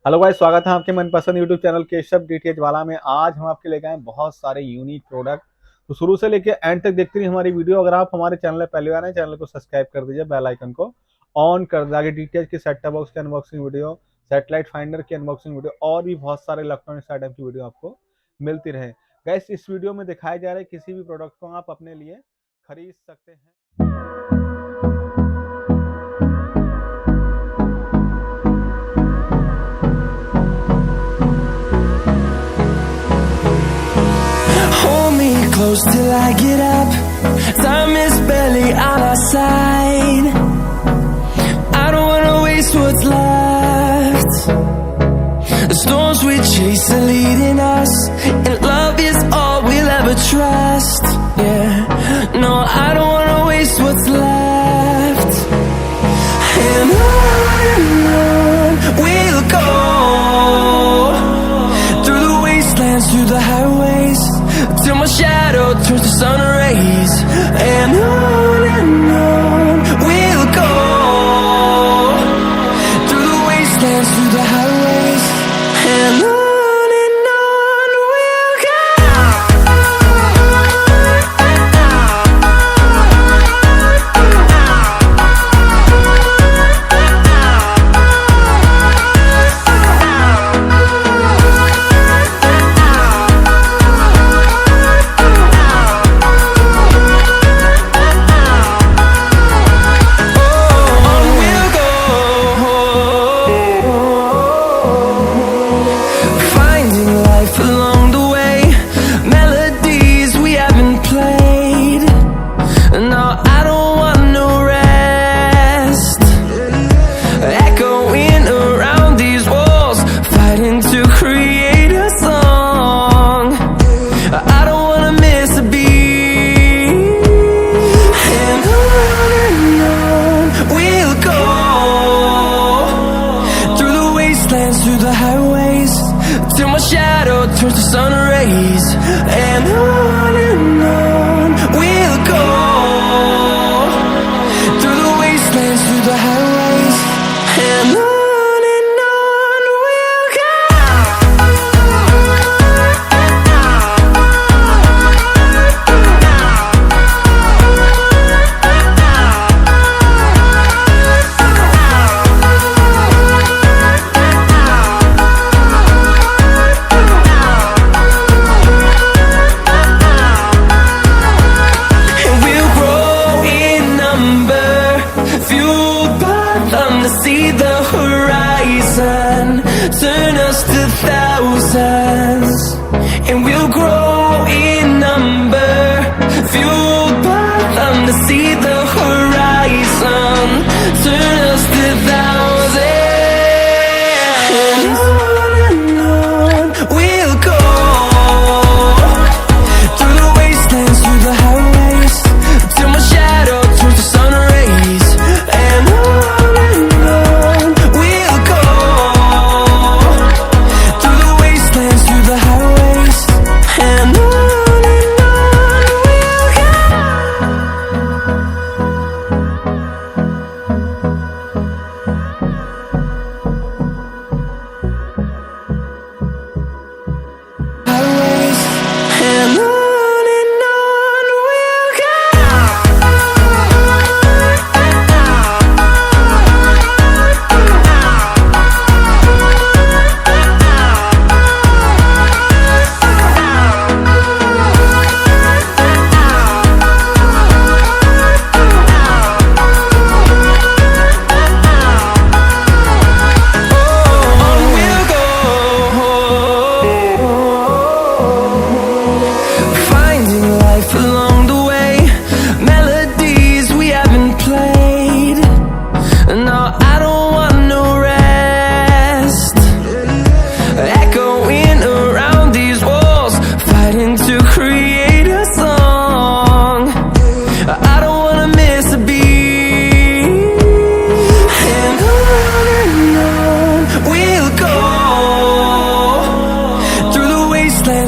Hello guys, स्वागत है आपके मनपसंद यूट्यूब चैनल केशव डीटीएच वाला में। आज हम आपके लेके आए बहुत सारे यूनिक प्रोडक्ट, तो शुरू से लेके एंड तक देखते रहिए हमारी वीडियो। अगर आप हमारे चैनल में पहली बार आए, चैनल को सब्सक्राइब कर दीजिए, बेल आइकन को ऑन कर दीजिए। आगे डीटीएच की सेट टॉप बॉक्स की अनबॉक्सिंग वीडियो, सैटेलाइट फाइंडर की अनबॉक्सिंग वीडियो और भी बहुत सारे इलेक्ट्रॉनिक्स आइटम की वीडियो आपको मिलती रहे। गाइस, इस वीडियो में दिखाया जा रहा है किसी भी प्रोडक्ट को आप अपने लिए खरीद सकते हैं। Close till I get up. Time is barely on our side. I don't wanna waste what's left. The storms we chase are leading us, and love is all we'll ever trust. Yeah, no, I don't wanna waste what's left. And on we'll go, through the wastelands, through the highways, till my shadow turns to sun rays. And on we'll go, through the wastelands, through the highways. And on we'll go. Through the highways, till my shadow turns to sun rays. And on we'll go, through the wastelands, through the highways. And on we'll go. See the horizon, turn us to thousands, and we'll grow in number, fueled by them to see the horizon, turn us to thousands. And on we'll go, through the wastelands, through the highways, till my shadow turns to sun rays. And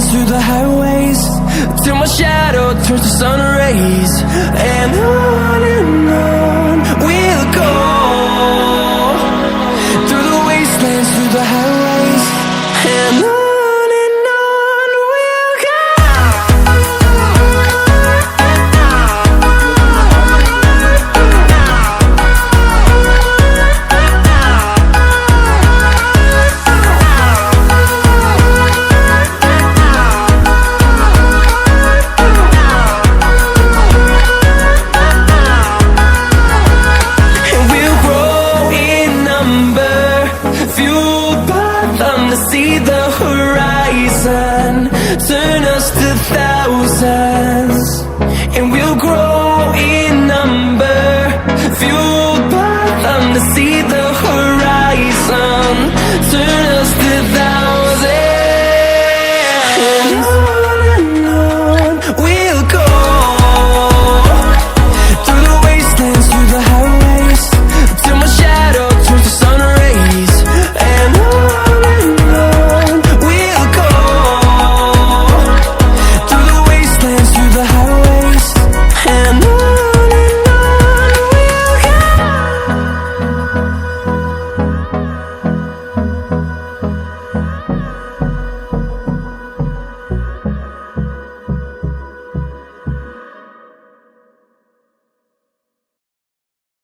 through the highways, till my shadow turns to sun rays. And on we'll go, through the wastelands, through the highways. see the horizon turn us to thousands, and we'll